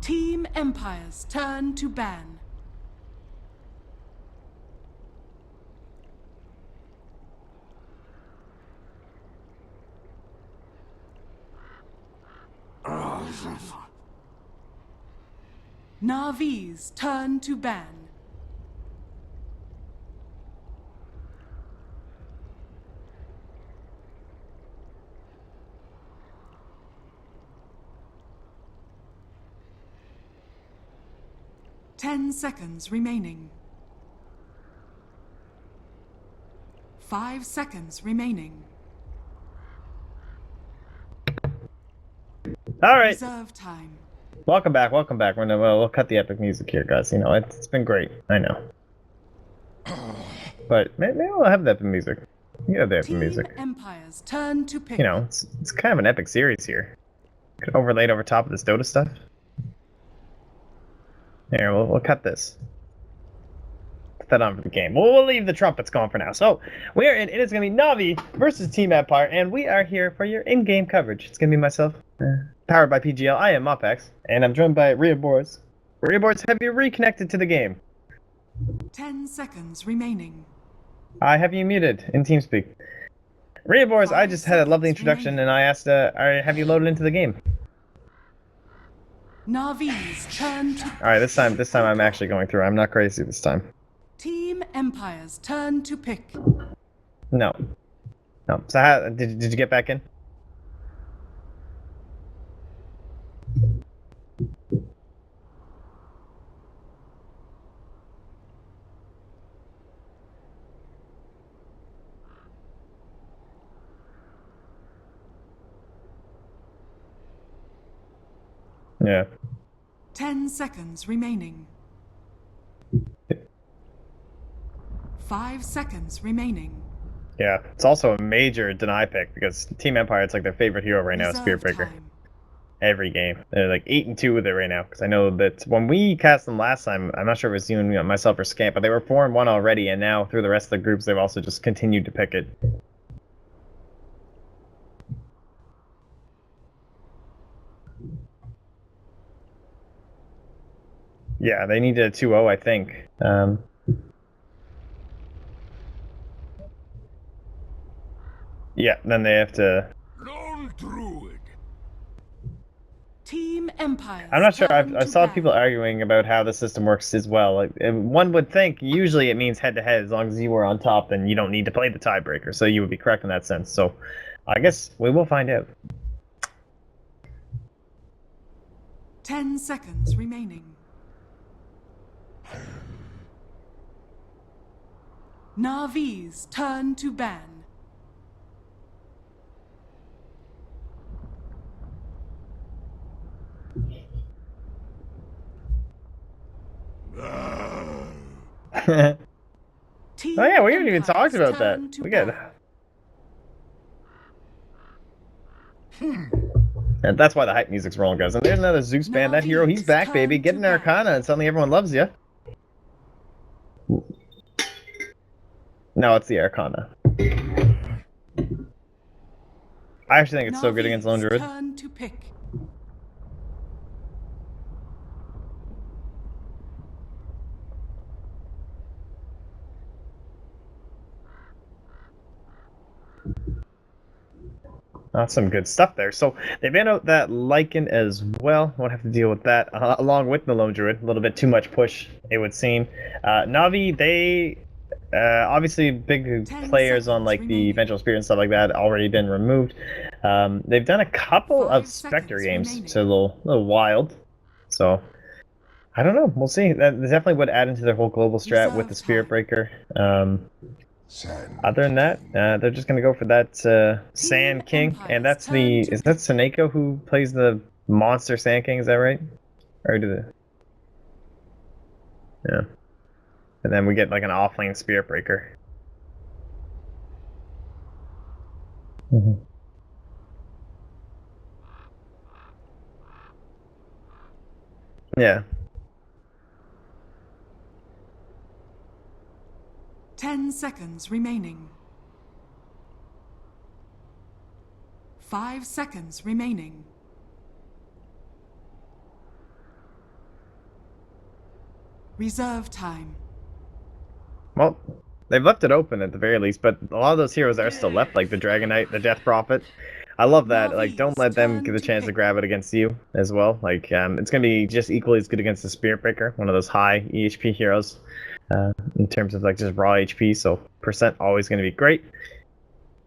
Team Empire's turn to ban. NaVi's turn to ban. Ten seconds remaining. 5 seconds remaining. All right. Reserve time. Welcome back. Welcome back. We'll cut the epic music here, guys. You know, it's been great. I know. But maybe we'll have the epic music. You have the epic music. Team Empire's turn to pick. You know, it's kind of an epic series here. Could overlay it over top of this Dota stuff. Here, we'll cut this. Put that on for the game. We'll leave the trumpets going for now. So, it is going to be NaVi versus Team Empire, and we are here for your in-game coverage. It's going to be myself, powered by PGL. I am Mopex, and I'm joined by Reaboards. Reaboards, have you reconnected to the game? 10 seconds remaining. I have you muted in TeamSpeak. Reaboards, I just had a lovely introduction, and I asked, have you loaded into the game? NaVi's turn to... Alright, this time I'm actually going through. I'm not crazy this time. Team Empire's turn to pick. No. No. So how, did you get back in? Yeah. 10 seconds remaining. 5 seconds remaining. Yeah, it's also a major deny pick because Team Empire, it's like their favorite hero right now, is Spirit Breaker. Time. Every game. They're like 8-2 with it right now because I know that when we cast them last time, I'm not sure if it was you and myself or Scamp, but they were 4-1 already, and now through the rest of the groups, they've also just continued to pick it. Yeah, they need a 2-0, I think. Yeah, then they have to... Team Empire. I'm not sure. I saw people arguing about how the system works as well. Like, one would think usually it means head-to-head. As long as you were on top, then you don't need to play the tiebreaker. So you would be correct in that sense. So I guess we will find out. 10 seconds remaining. NaVi's turn to ban. Oh yeah, we haven't even talked about that. We got. And that's why the hype music's rolling, guys. And there's another Zeus band. That hero, he's back, baby. Get an Arcana, and suddenly everyone loves you. No, it's the Arcana. I actually think it's so good against Lone Druid. Turn to pick. That's some good stuff there. So they banned out that Lycan as well. Won't have to deal with that along with the Lone Druid. A little bit too much push, it would seem. NaVi, they obviously big players on like the Vengeful Spirit and stuff like that already been removed. They've done a couple of Spectre games, so a little wild. So I don't know. We'll see. That definitely would add into their whole global strat with the Spirit Breaker. Other than that, they're just gonna go for that Sand King, and that's is that Seneko who plays the monster Sand King? Is that right? Or do they? Yeah. And then we get like an offlane Spirit Breaker. Yeah. 10 seconds remaining. 5 seconds remaining. Reserve time. Well, they've left it open at the very least, but a lot of those heroes are still left, like the Dragon Knight, the Death Prophet. I love that. Like, don't let them get the chance to grab it against you as well. Like, it's gonna be just equally as good against the Spirit Breaker, one of those high EHP heroes, in terms of like just raw HP. So percent always gonna be great.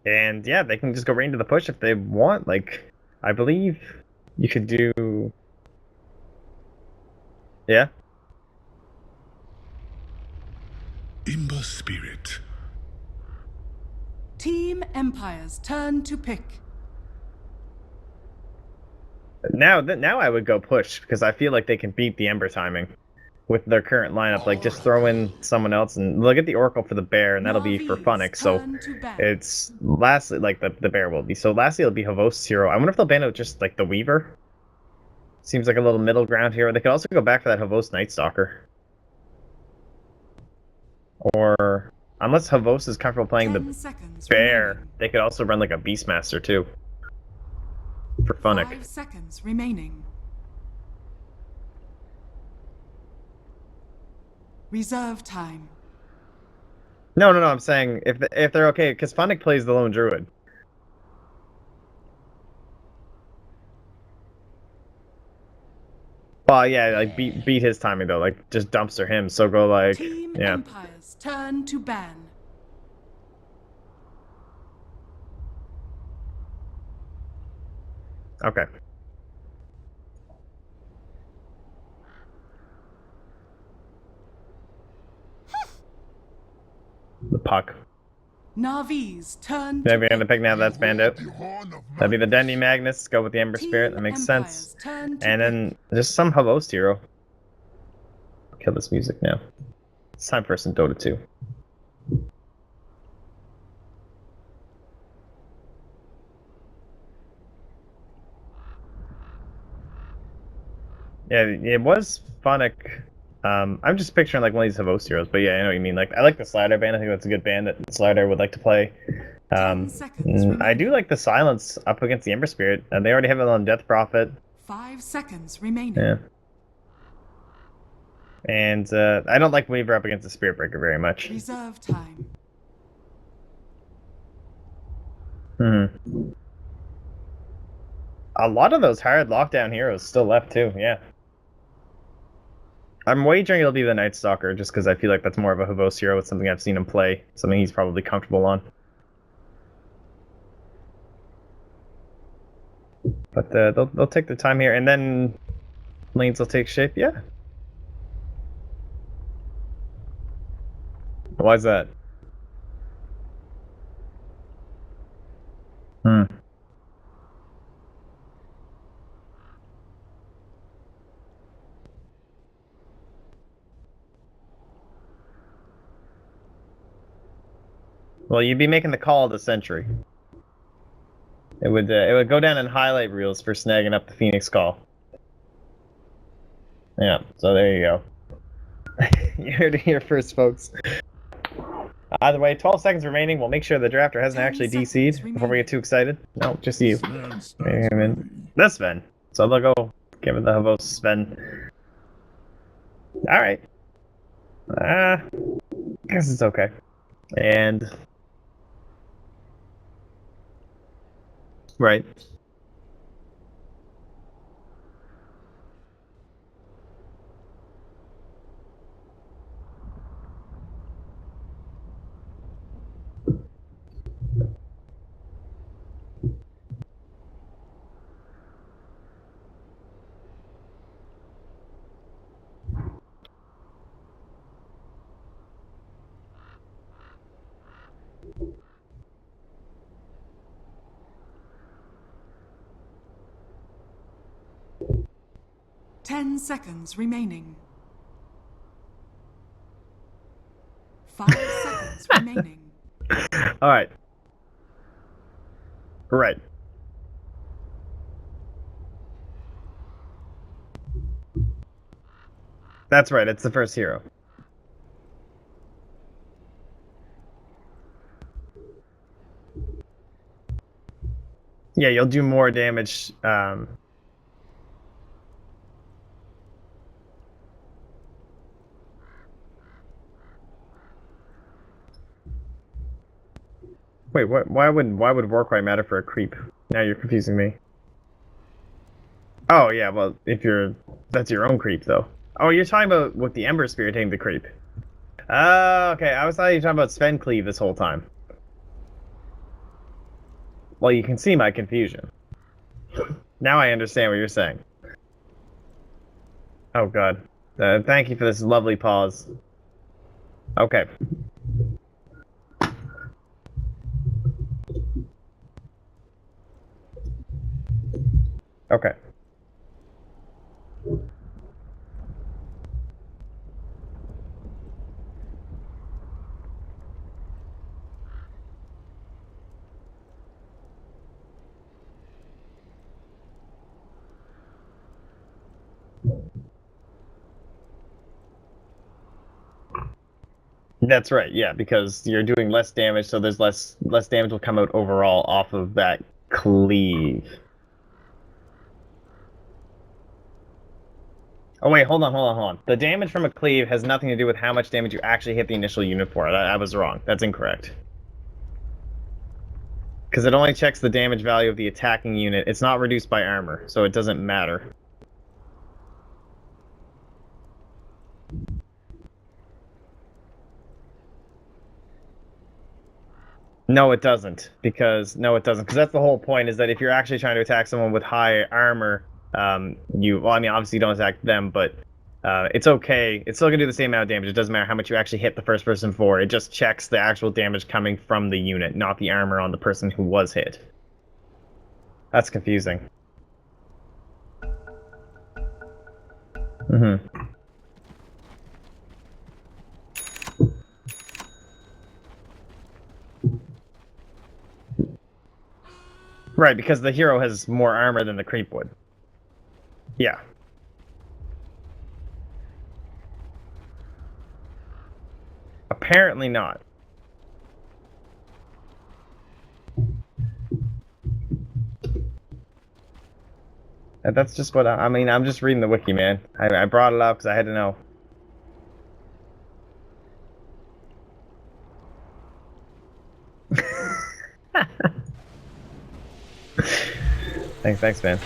And yeah, they can just go right into the push if they want. Like, I believe you could do. Yeah. Imba Spirit. Team Empire's turn to pick. Now I would go push because I feel like they can beat the Ember timing with their current lineup. Like, just throw in someone else and look at the Oracle for the bear, and that'll be for Funnick. So it's lastly like the bear will be. So lastly, it'll be Havos hero. I wonder if they'll ban out just like the Weaver. Seems like a little middle ground here. They could also go back for that Havos Night Stalker. Or unless Havos is comfortable playing the bear, remaining. they could also run like a Beastmaster too. For Funnick. 5 seconds remaining. Reserve time. No, I'm saying if they're okay, because Funnick plays the Lone Druid. Well, yeah, like beat his timing though, like just dumpster him. So go like, Team yeah. Empire's turn to ban. Okay. The puck. NaVi's turn Maybe to I'm gonna pick. pick now that's banned out. That'd be the Dendy Magnus, go with the Ember Spirit, Team that makes Empire's sense. turn to And then just some Havos hero. Kill this music now. It's time for some Dota 2. Yeah, it was Funnick. I'm just picturing like one of these Havos heroes, but yeah, I know what you mean. Like, I like the Slider band. I think that's a good band that Slider would like to play. 10 seconds I do like the Silence up against the Ember Spirit, and they already have it on Death Prophet. 5 seconds remaining. Yeah. And I don't like Weaver up against the Spirit Breaker very much. Reserve time. A lot of those hard lockdown heroes still left too, yeah. I'm wagering it'll be the Night Stalker, just because I feel like that's more of a Havos hero. It's something I've seen him play, something he's probably comfortable on. But they'll take the time here, and then lanes will take shape, yeah. Why is that? Well, you'd be making the call of the century. It would go down in highlight reels for snagging up the Phoenix call. Yeah, so there you go. You heard it here first, folks. Either way, 12 seconds remaining. We'll make sure the drafter hasn't actually DC'd before we get too excited. No, just you. That's Sven. So they'll go give it the Havos Sven. Alright. I guess it's okay. And right. Ten seconds remaining. 5 seconds remaining. Alright. Right. That's right, it's the first hero. Yeah, you'll do more damage. Wait, what? Why would Warcry matter for a creep? Now you're confusing me. Oh yeah, well that's your own creep though. Oh, you're talking about with the Ember Spirit hitting the creep. Oh, okay. I was thought you were talking about Sven Cleave this whole time. Well, you can see my confusion. Now I understand what you're saying. Oh god. Thank you for this lovely pause. Okay. Okay. That's right, yeah, because you're doing less damage, so there's less damage will come out overall off of that cleave. Oh wait, hold on. The damage from a cleave has nothing to do with how much damage you actually hit the initial unit for. I was wrong. That's incorrect. Because it only checks the damage value of the attacking unit. It's not reduced by armor, so it doesn't matter. No, it doesn't. Because that's the whole point. Is that if you're actually trying to attack someone with high armor, well, I mean, obviously you don't attack them, but it's okay. It's still gonna do the same amount of damage. It doesn't matter how much you actually hit the first person for. It just checks the actual damage coming from the unit, not the armor on the person who was hit. That's confusing. Mm-hmm. Right, because the hero has more armor than the creep would. Yeah. Apparently not. That's just what I mean. I'm just reading the wiki, man. I brought it up because I had to know. Thanks, man.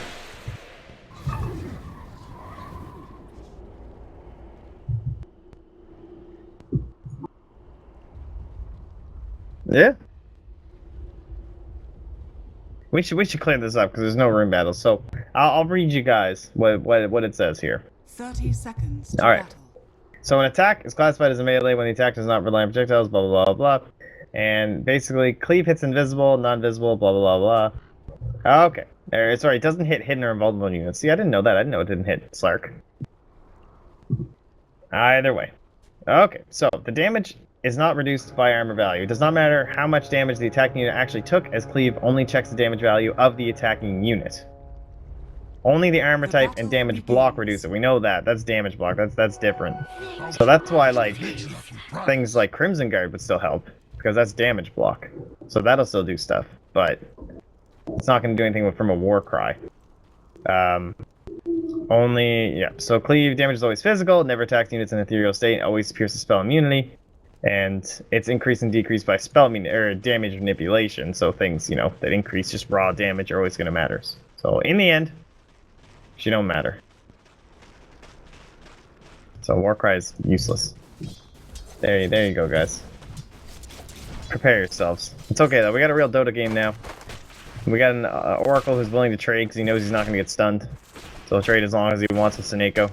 Yeah. We should clear this up because there's no room battles. So I'll read you guys what it says here. 30 seconds to All right. battle. So an attack is classified as a melee when the attack does not rely on projectiles. Blah blah blah blah. And basically, cleave hits invisible, non-visible. Blah blah blah blah. Okay. Sorry, it doesn't hit hidden or invulnerable units. See, I didn't know that. I didn't know it didn't hit Slark. Either way. Okay, so the damage is not reduced by armor value. It does not matter how much damage the attacking unit actually took, as cleave only checks the damage value of the attacking unit. Only the armor type and damage block reduce it. We know that. That's damage block. That's different. So that's why, like, things like Crimson Guard would still help, because that's damage block. So that'll still do stuff, but it's not going to do anything from a war cry. So cleave damage is always physical, never attacks units in ethereal state, always pierces spell immunity, and it's increased and decreased by damage manipulation, so things, that increase just raw damage are always going to matter. So in the end, she don't matter. So Warcry is useless. There you go, guys. Prepare yourselves. It's okay though, we got a real Dota game now. We got an Oracle who's willing to trade because he knows he's not going to get stunned. So he'll trade as long as he wants with Seneko.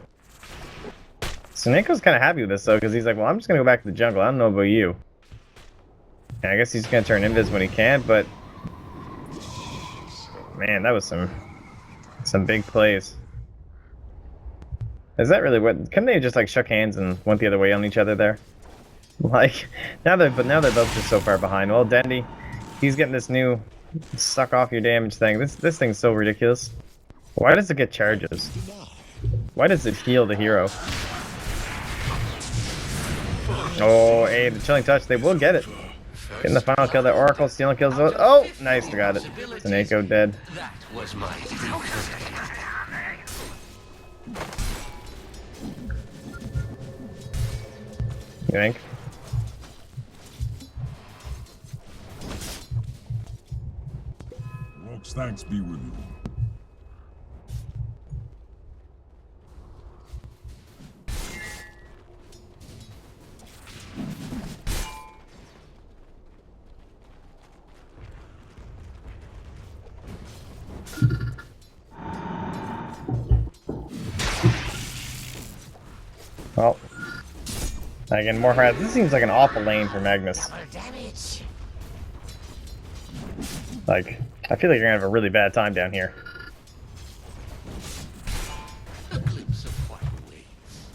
Seneko's kind of happy with this though, because he's like, well, I'm just going to go back to the jungle. I don't know about you. And I guess he's going to turn invis when he can, but man, that was some big plays. Is that really what? Couldn't they have just like shook hands and went the other way on each other there? Like now they're both just so far behind. Well, Dendy, he's getting this new suck off your damage thing. This thing's so ridiculous. Why does it get charges? Why does it heal the hero? Oh, hey, the chilling touch. They will get it. Getting the final kill. That Oracle stealing kills. Oh, nice, got it. Seneko dead. That was my You think? God's thanks be with you. Well, again, more harass. This seems like an awful lane for Magnus. Like, I feel like you're gonna have a really bad time down here. A glimpse of what awaits.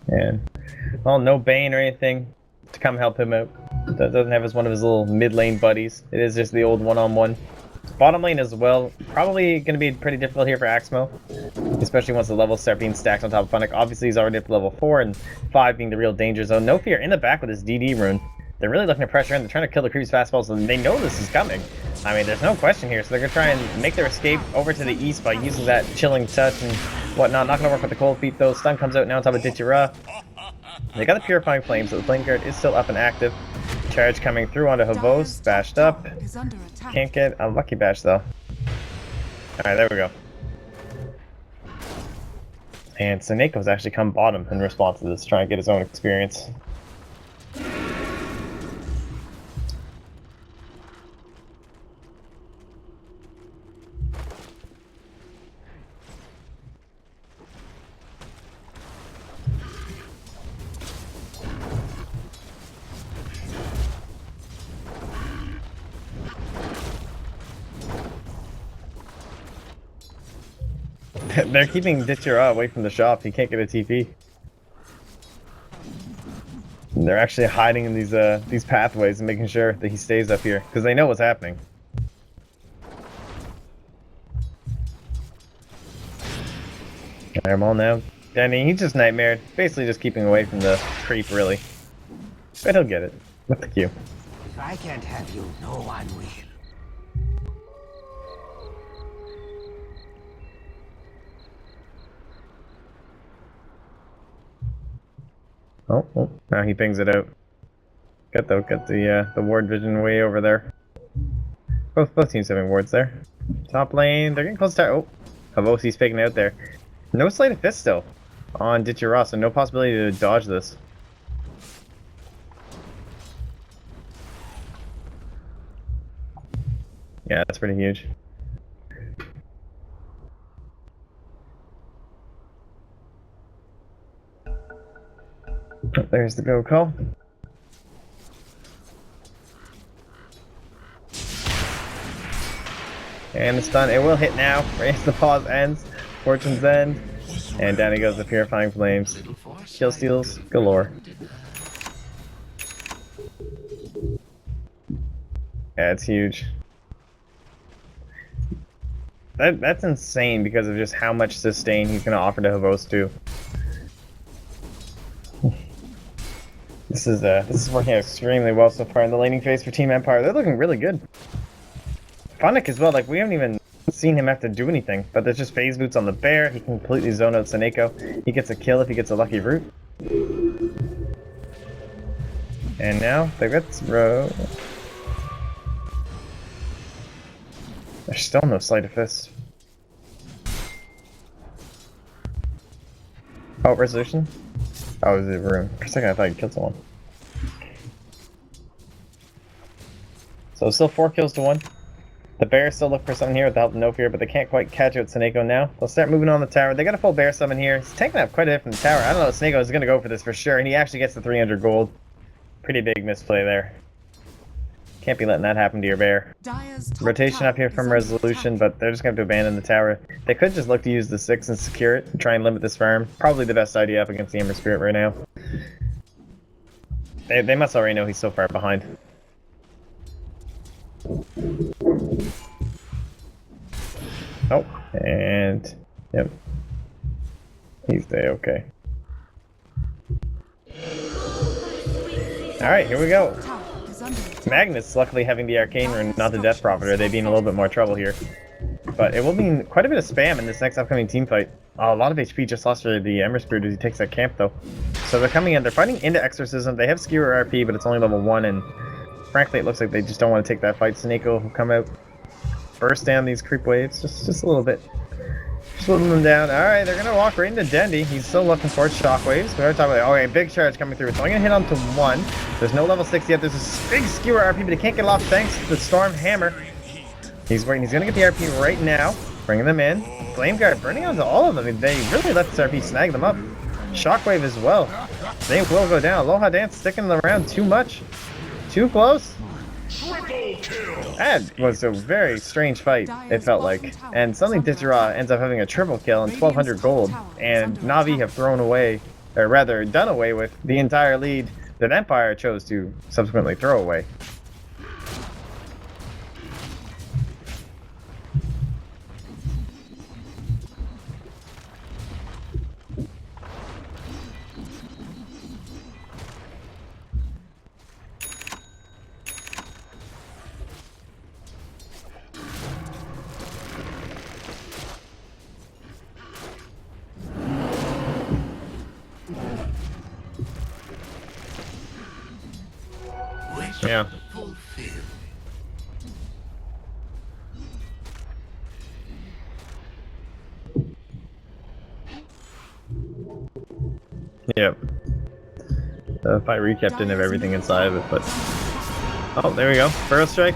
And, well, no Bane or anything to come help him out. That doesn't have as one of his little mid lane buddies. It is just the old one-on-one. Bottom lane as well, probably going to be pretty difficult here for Axmo, especially once the levels start being stacked on top of Funnick. Obviously, he's already up to level 4, and 5 being the real danger zone. No Fear in the back with his DD rune. They're really looking to pressure in. They're trying to kill the creep's fastballs, and they know this is coming. I mean, there's no question here, so they're going to try and make their escape over to the east by using that chilling touch and whatnot. Not going to work with the cold feet, though. Stun comes out now on top of Ditchira. They got the Purifying Flame, so the Flame Guard is still up and active. Charge coming through onto Havos, bashed up. Can't get a lucky bash though. Alright, there we go. And Seneco's actually come bottom in response to this, trying to get his own experience. They're keeping Ditchira away from the shop. He can't get a TP. And they're actually hiding in these pathways and making sure that he stays up here because they know what's happening. Fireball now. Danny, he's just nightmared. Basically just keeping away from the creep, really. But he'll get it with the Q. If I can't have you, no one will. Oh, now he pings it out. Got the ward vision way over there. Both teams having wards there. Top lane, they're getting close to. Oh, Havosi's faking out there. No Sleight of Fist still on Ditchira, so no possibility to dodge this. Yeah, that's pretty huge. There's the go call. And it's done. It will hit now. Raise the pause ends. Fortune's End. And down he goes the Purifying Flames. Kill steals galore. Yeah, it's huge. That's insane because of just how much sustain he's going to offer to Havos too. This is working out extremely well so far in the laning phase for Team Empire. They're looking really good. Funnick as well, like we haven't even seen him have to do anything, but there's just phase boots on the bear. He can completely zone out Seneco. He gets a kill if he gets a lucky root. And now they've got throw. There's still no Sleight of Fist. Oh, resolution? Oh, is it room? For a second I thought he killed someone. So still 4 kills to 1. The Bears still look for something here with the help of No Fear, but they can't quite catch out Seneco now. They'll start moving on the tower. They got a full Bear summon here. He's taking up quite a bit from the tower. I don't know if Seneco is going to go for this for sure, and he actually gets the 300 gold. Pretty big misplay there. Can't be letting that happen to your Bear. Rotation up here from Resolution, but they're just going to have to abandon the tower. They could just look to use the 6 and secure it and try and limit this farm. Probably the best idea up against the Ember Spirit right now. They must already know he's so far behind. Oh, and yep. He's there, okay. Alright, here we go. Magnus luckily having the Arcane Rune, not the Death Prophet, or they'd be in a little bit more trouble here. But it will mean quite a bit of spam in this next upcoming team fight. A lot of HP just lost for the Ember Spirit as he takes that camp though. So they're coming in, they're fighting into Exorcism. They have Skewer RP, but it's only level 1, and frankly it looks like they just don't want to take that fight. Snako will come out, burst down these creep waves, just a little bit. Slowing them down. Alright, they're gonna walk right into Dendy. He's still looking for shockwaves. We're talking about, okay, big charge coming through. It's only gonna hit onto 1. There's no level 6 yet. There's a big Skewer RP, but he can't get it off thanks to the Storm Hammer. He's waiting. He's gonna get the RP right now. Bringing them in. Flame Guard burning onto all of them. They really let this RP snag them up. Shockwave as well. They will go down. Aloha Dance sticking around too much. Too close. That was a very strange fight, it felt like. And suddenly Digiraw ends up having a triple kill and 1200 gold. And NaVi have thrown away, or rather done away with, the entire lead that Empire chose to subsequently throw away. Yeah. Yep. If I recap didn't have everything inside of it, but oh, there we go. Burrow Strike,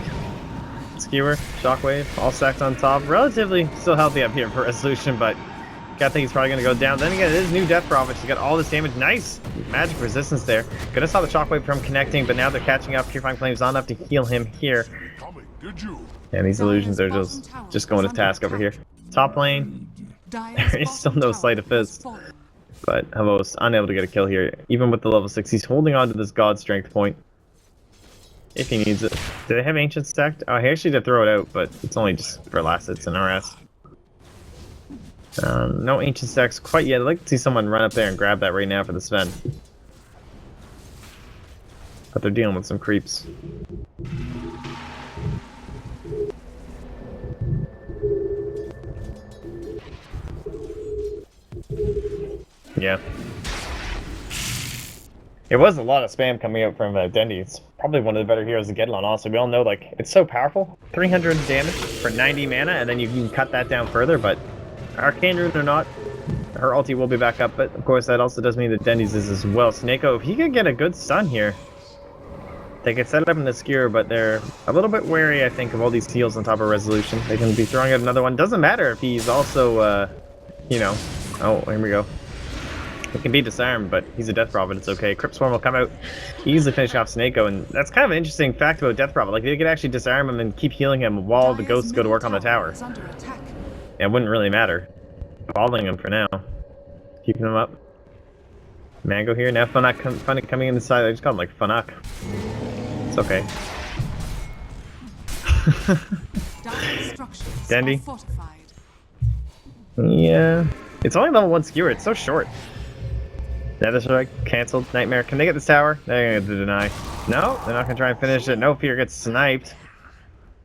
Skewer, Shockwave, all stacked on top. Relatively still healthy up here for Resolution, but gotta think he's probably gonna go down. Then again, it is new Death Prophet. She's got all this damage. Nice magic resistance there. Could have saw the Shockwave from connecting, but now they're catching up. Purifying Flame's not enough to heal him here. And these illusions are just going to task over here. Top lane, there is still no Sleight of Fist, but Havos unable to get a kill here. Even with the level 6, he's holding on to this God Strength point if he needs it. Do they have Ancient stacked? Oh, he actually did throw it out, but it's only just for last hits and RS. No Ancient stacks quite yet. I'd like to see someone run up there and grab that right now for the Sven. But they're dealing with some creeps. Yeah. It was a lot of spam coming out from Dendy. It's probably one of the better heroes to get on. Also, we all know, like, it's so powerful. 300 damage for 90 mana, and then you can cut that down further, but Arcane Rune or not, her ulti will be back up, but of course that also does mean that Dendy's is as well. Snako, if he could get a good stun here, they could set it up in the Skewer, but they're a little bit wary, I think, of all these heals on top of Resolution. They can be throwing out another one. Doesn't matter if he's also, you know, oh, here we go. It can be disarmed, but he's a Death Prophet, it's okay. Crypt Swarm will come out, easily finish off Snako, and that's kind of an interesting fact about Death Prophet. Like, they could actually disarm him and keep healing him while the ghosts go to work on the tower. It wouldn't really matter. Following him for now. Keeping him up. Mango here. Now Funnock coming in the side. I just call him like Funnock. It's okay. Dendy. Yeah. It's only level 1 Skewer. It's so short. Natus Strike cancelled. Nightmare. Can they get this tower? They're gonna deny. No, they're not gonna try and finish it. No Fear gets sniped.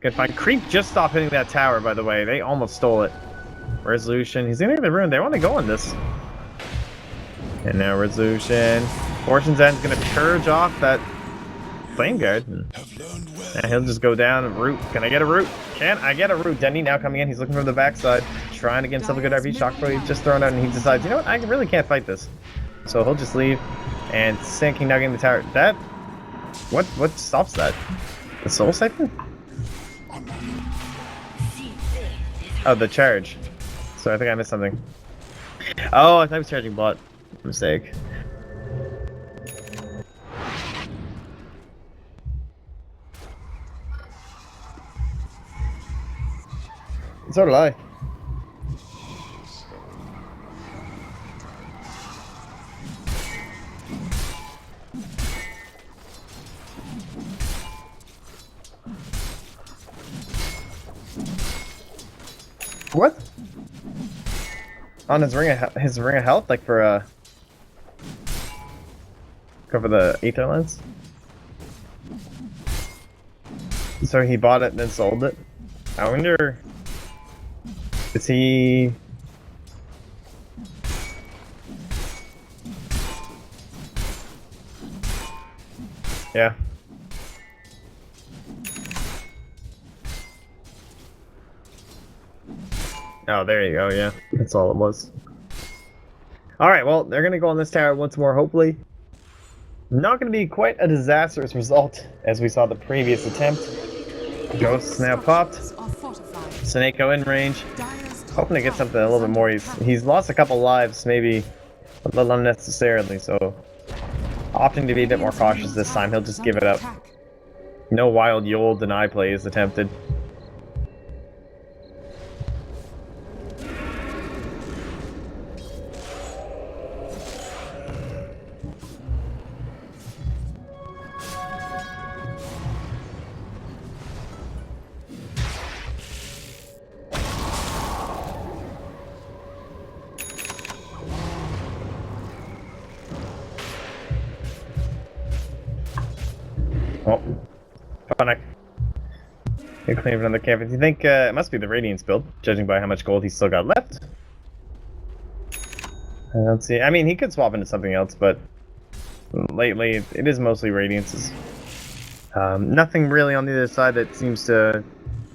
Good find. Creep just stopped hitting that tower, by the way. They almost stole it. Resolution. He's gonna get the rune. They want to go on this. And now Resolution. Fortune's End's gonna purge off that Flame Guard. And he'll just go down. Root. Can I get a root? Can I get a root? Dendy now coming in. He's looking from the backside. Trying to get himself a good RP. Shockwave just thrown out, and he decides, you know what? I really can't fight this. So he'll just leave. And Sinking Nugget in the tower. That... What stops that? The Soul Siphon? Oh, the charge. So I think I missed something. Oh, I thought I was charging bot. Mistake. So did I. What? On his ring of health, like for cover the Aether Lens. So he bought it and then sold it. I wonder Is he... Yeah. Oh, there you go, yeah. That's all it was. Alright, well, they're gonna go on this tower once more, hopefully. Not gonna be quite a disastrous result, as we saw the previous attempt. Ghosts now popped. Structures are fortified. Saneko in range. Dire's top Hoping to get tower something a is little bit under more. attack. He's lost a couple lives, maybe a little unnecessarily, so opting to be a bit more cautious this time. He'll just give it up. No wild Yol deny play is attempted. Oh, Funny. Good claim another camp. Do you think it must be the Radiance build, judging by how much gold he's still got left? I don't see. I mean, he could swap into something else, but lately it is mostly Radiances. Nothing really on the other side that seems to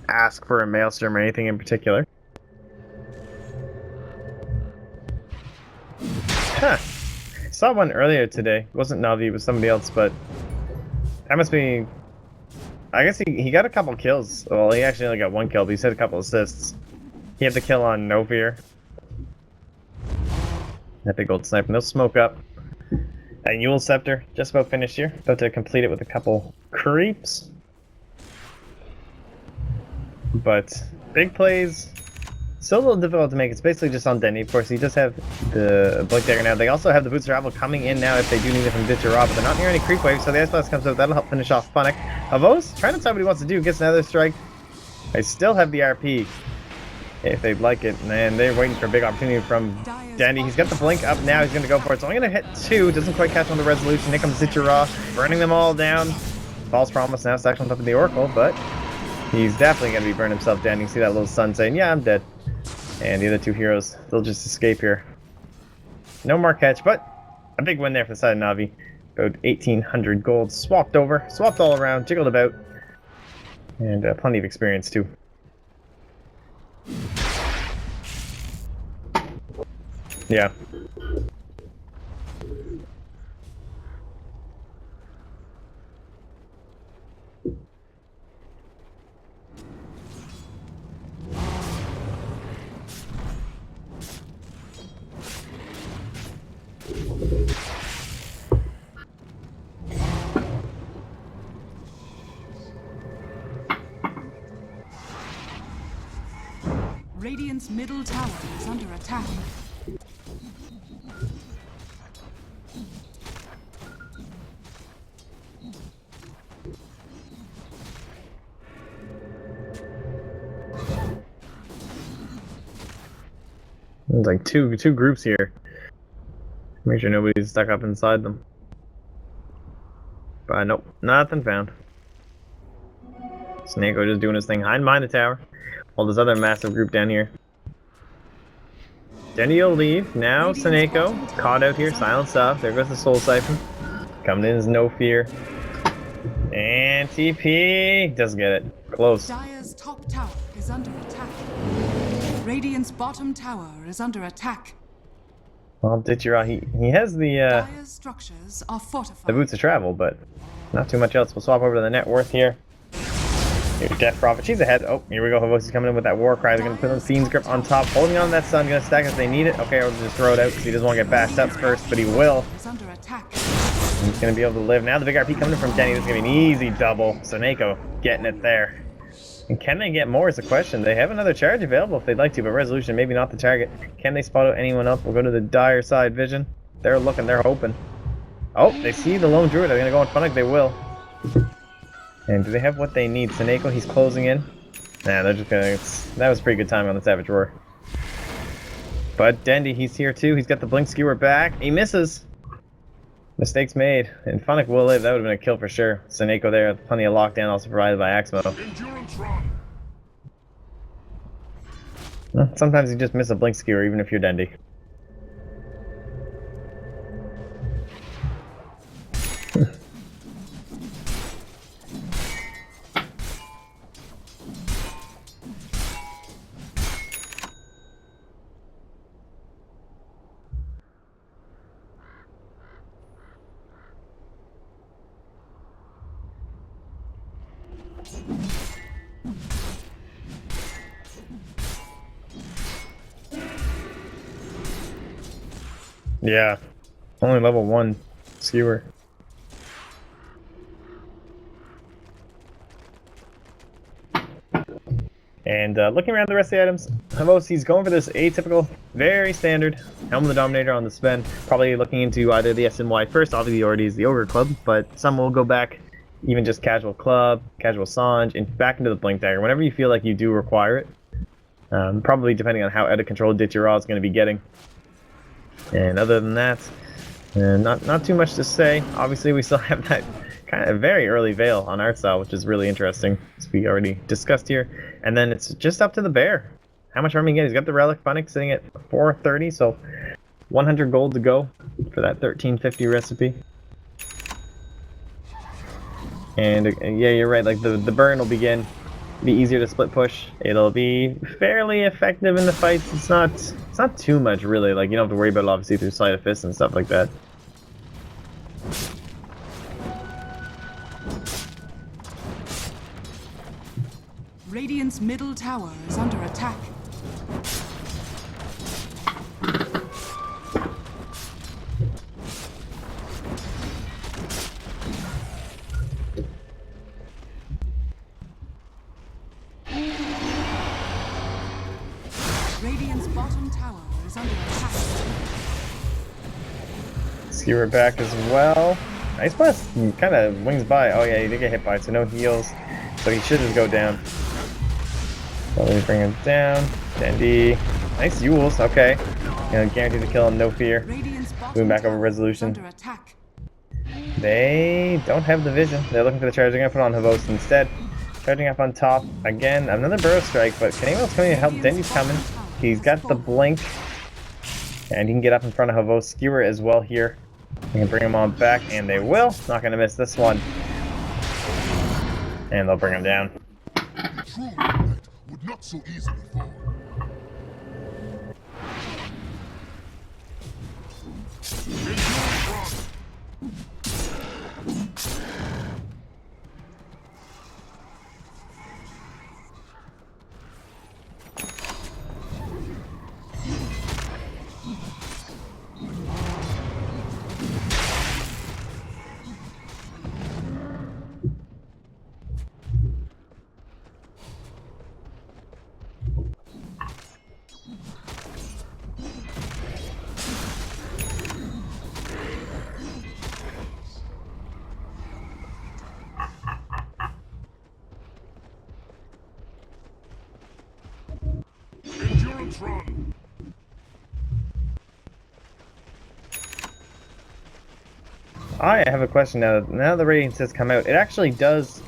ask for a Maelstrom or anything in particular. Huh. Saw one earlier today. It wasn't NaVi, it was somebody else, but that must be... I guess he got a couple kills. Well, he actually only got one kill, but he's had a couple assists. He had the kill on No Fear. That big old sniper. No smoke up. That Yule Scepter, just about finished here. About to complete it with a couple creeps. But big plays, still a little difficult to make. It's basically just on Denny. Of course, he does have the Blink Dagger now. They also have the Boots of Travel coming in now if they do need it from Vincere, but they're not near any creep waves, so the Ice Blast comes out. That'll help finish off Funnick. Avos, trying to decide what he wants to do. Gets another strike. They still have the RP if they'd like it, and they're waiting for a big opportunity from Dandy. He's got the Blink up now. He's going to go for it. So I'm going to hit 2. Doesn't quite catch on the Resolution. Here comes Vincere, burning them all down. False Promise now stacked on top of the Oracle, but he's definitely going to be burning himself down. You can see that little sun saying, yeah, I'm dead. And the other two heroes, they'll just escape here. No more catch, but a big win there for the side of NaVi. About 1,800 gold swapped over, swapped all around, jiggled about. And plenty of experience too. Yeah. Radiant's middle tower is under attack. There's like two groups here. Make sure nobody's stuck up inside them. But nope, nothing found. Saneko just doing his thing hiding behind the tower. While there's other massive group down here. Denny will leave. Now Saneko caught out here, silenced off. There goes the Soul Siphon. Coming in is No Fear. And TP doesn't get it. Close. Dire's top tower is under attack. Radiant's bottom tower is under attack. Well, Vincere, he has the Dire's structures are fortified. Boots of Travel, but not too much else. We'll swap over to the net worth here. Here's Death Prophet. She's ahead. Oh, here we go. Havosi's coming in with that War Cry. They're going to put the Fiend's Grip on top, holding on to that sun. Going to stack as they need it. Okay, I'll just throw it out because he doesn't want to get bashed up first, but he will. Is under attack. He's going to be able to live. Now the big RP coming in from Denny. This is going to be an easy double. Saneko getting it there. And can they get more is the question. They have another charge available if they'd like to, but Resolution maybe not the target. Can they spot out anyone else? We'll go to the dire side vision. They're looking. They're hoping. Oh, they see the Lone Druid. They're going to go in Funnick. They will. And do they have what they need? Saneko, he's closing in. Nah, they're just gonna... That was pretty good time on the Savage Roar. But Dendy, he's here too. He's got the Blink Skewer back. He misses. Mistakes made. And Funnick will live. That would have been a kill for sure. Saneko there. Plenty of lockdown also provided by Axmo. Sometimes you just miss a blink skewer, even if you're Dendy. Yeah, only level 1 skewer. And looking around the rest of the items, Havosi's going for this atypical, very standard Helm of the Dominator on the spin. Probably looking into either the SNY first, obviously already is the Ogre Club, but some will go back, even just casual club, casual Sange, and back into the Blink Dagger, whenever you feel like you do require it. Probably depending on how out of control Ditira is going to be getting. And other than that, not too much to say. Obviously, we still have that kind of very early Veil on art style, which is really interesting, as we already discussed here. And then it's just up to the bear. How much armor he gets? He's got the Relic Funnick sitting at 430, so 100 gold to go for that 1350 recipe. And yeah, you're right. Like the burn will be easier to split push. It'll be fairly effective in the fights. It's not too much really. Like you don't have to worry about it obviously through Sleight of Fist and stuff like that. Radiant's middle tower is under attack. Radiant's bottom tower is under attack. Skewer back as well. Nice blast. He kind of wings by. Oh yeah, he did get hit by it, so no heals. So he should just go down. So let me bring him down. Dandy. Nice Yules, okay. Guaranteed to kill him, no fear. Moving back over Resolution. They don't have the vision. They're looking for the charge. They're going to put on Havos instead. Charging up on top. Again, another Burrow Strike, but Kanemo's coming to help. Dendy's coming. He's got the blink. And he can get up in front of Havos. Skewer as well here. They can bring him on back, and they will. Not going to miss this one. And they'll bring him down. True light would not so easily fall. Endurance run. I have a question now. Now the Radiance has come out. It actually does,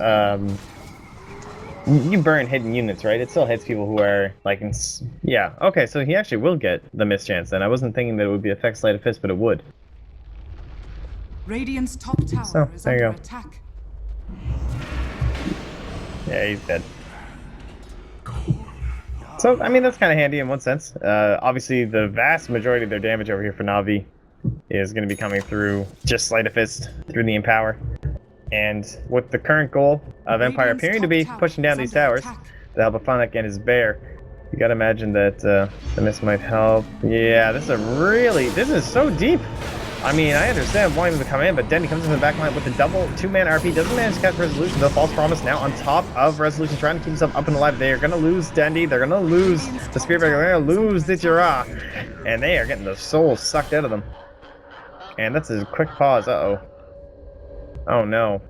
you burn hidden units, right? It still hits people who are, like, yeah. Okay, so he actually will get the mischance then. I wasn't thinking that it would be affect Sleight of Fist, but it would. Radiant's top tower So, is there you under go. attack. Yeah, he's dead. So, I mean, that's kind of handy in one sense. Obviously, the vast majority of their damage over here for Navi is going to be coming through just Sleight of Fist, through the Empower. And with the current goal of Empire appearing to be pushing down these towers, the help of Funnick and his bear, you gotta imagine that the miss might help. Yeah, this is so deep. I mean, I understand wanting them to come in, but then he comes in the back line with the double 2-man RP, doesn't manage to catch Resolution. The False Promise now on top of Resolution, trying to keep himself up and alive. They are going to lose Dendy, they're going to lose the Spear Breaker, they're going to lose Ditira, and they are getting the soul sucked out of them. And that's a quick pause, uh-oh. Oh no.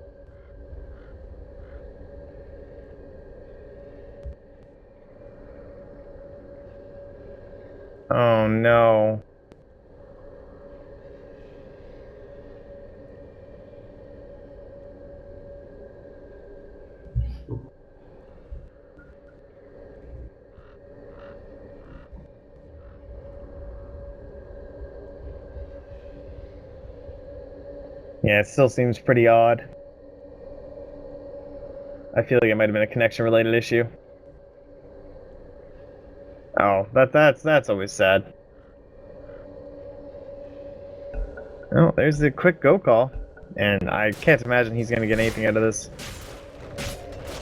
Oh no. Yeah, it still seems pretty odd. I feel like it might have been a connection-related issue. Oh, that's always sad. Oh, there's the quick go call, and I can't imagine he's gonna get anything out of this.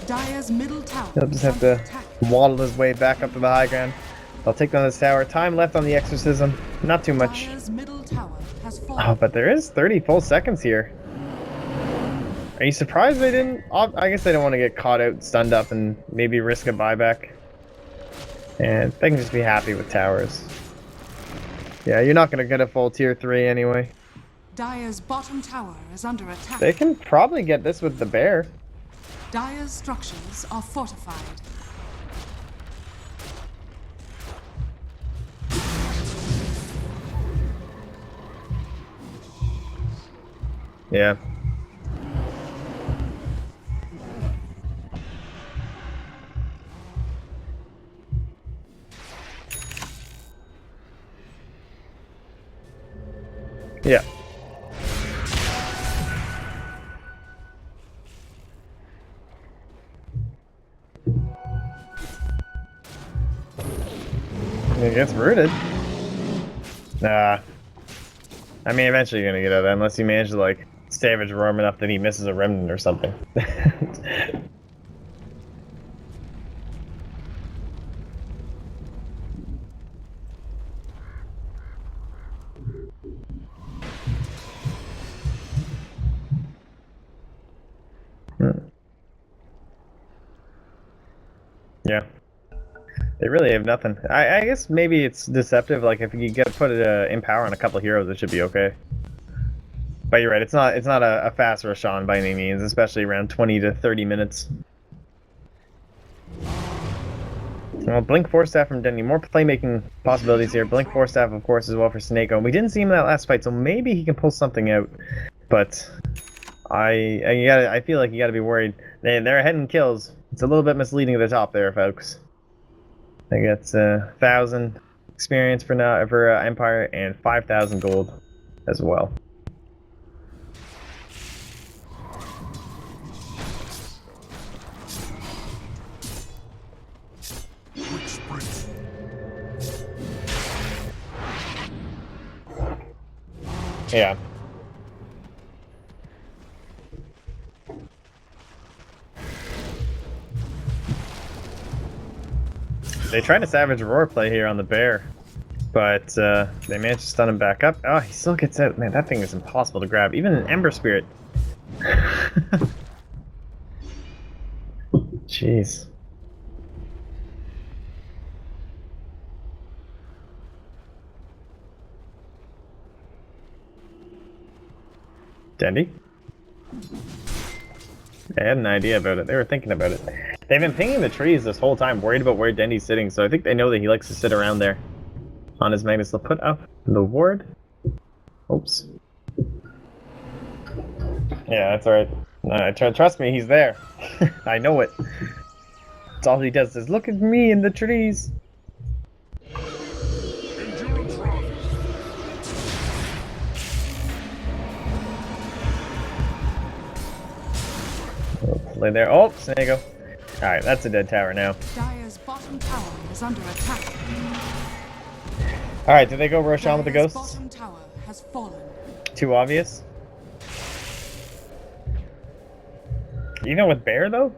Dire's middle tower He'll just is have under to attack. waddle his way back up to the high ground. I'll take down this tower. Time left on the exorcism. Not too much. Dire's middle tower has fallen. Oh, but there is 30 full seconds here. Are you surprised they didn't? I guess they don't want to get caught out, stunned up, and maybe risk a buyback. And they can just be happy with towers. Yeah, you're not going to get a full tier 3 anyway. Dire's bottom tower is under attack. They can probably get this with the bear. Dire's structures are fortified. Yeah. Yeah. It gets rooted. Nah. I mean, eventually you're gonna get out of that unless you manage to, like, savage roam enough that he misses a remnant or something. Yeah. They really have nothing. I guess maybe it's deceptive. Like if you get put in power on a couple heroes, it should be okay. But you're right. It's not a fast rush on by any means, especially around 20 to 30 minutes. Well, Blink Force Staff from Denny. More playmaking possibilities here. Blink Force Staff, of course, as well for Snako. We didn't see him in that last fight, so maybe he can pull something out. But I feel like you got to be worried. They're ahead in kills. It's a little bit misleading at the top there, folks. I got 1,000 experience for now for Empire and 5,000 gold as well. Yeah. They tried to savage roar play here on the bear, but they managed to stun him back up. Oh, he still gets out. Man, that thing is impossible to grab. Even an Ember Spirit. Jeez. Dendy? They had an idea about it. They were thinking about it. They've been pinging the trees this whole time, worried about where Dendy's sitting, so I think they know that he likes to sit around there on his Magnus. They'll put up the ward. Oops. Yeah, that's alright. Trust me, he's there. I know it. That's all he does is look at me in the trees. Lay there. Oh, Snako. Alright, that's a dead tower now. Dire's bottom tower is under attack. Alright, do they go Roshan with the Dire's ghosts? bottom tower has fallen. Too obvious? Even with bear, though?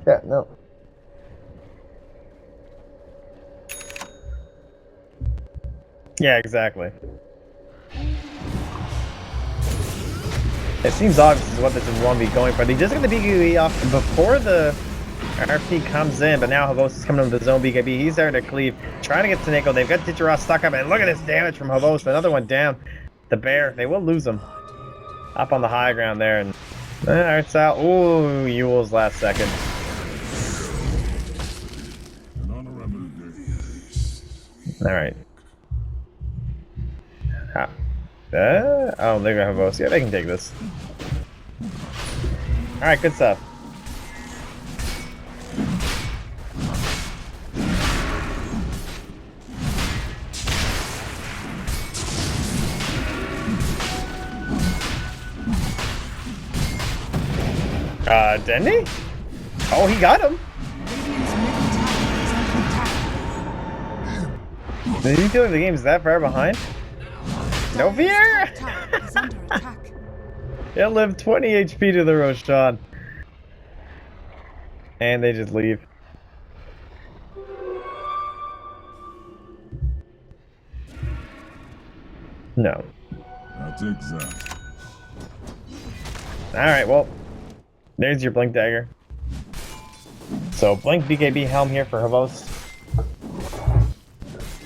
Yeah, no. Yeah, exactly. It seems obvious is what this is 1v going for. They just got the BKB off before the RP comes in, but now Havos is coming in with the zone BKB. He's there to cleave, trying to get Snako. They've got Ditcheroth stuck up, and look at this damage from Havos. Another one down. The bear, they will lose him. Up on the high ground there, and it's out. Ooh, Yule's last second. Alright. Oh, they're gonna have both. Yeah, they can take this. Alright, good stuff. Denny? Oh, he got him. Radiant's middle tower is under attack. Do you feel like the game's that far behind? No fear! Dire's top tower is under attack. It lived 20 HP to the Roshan. And they just leave. No. I'll take that. Alright, well, there's your Blink Dagger. So, Blink BKB Helm here for Havos.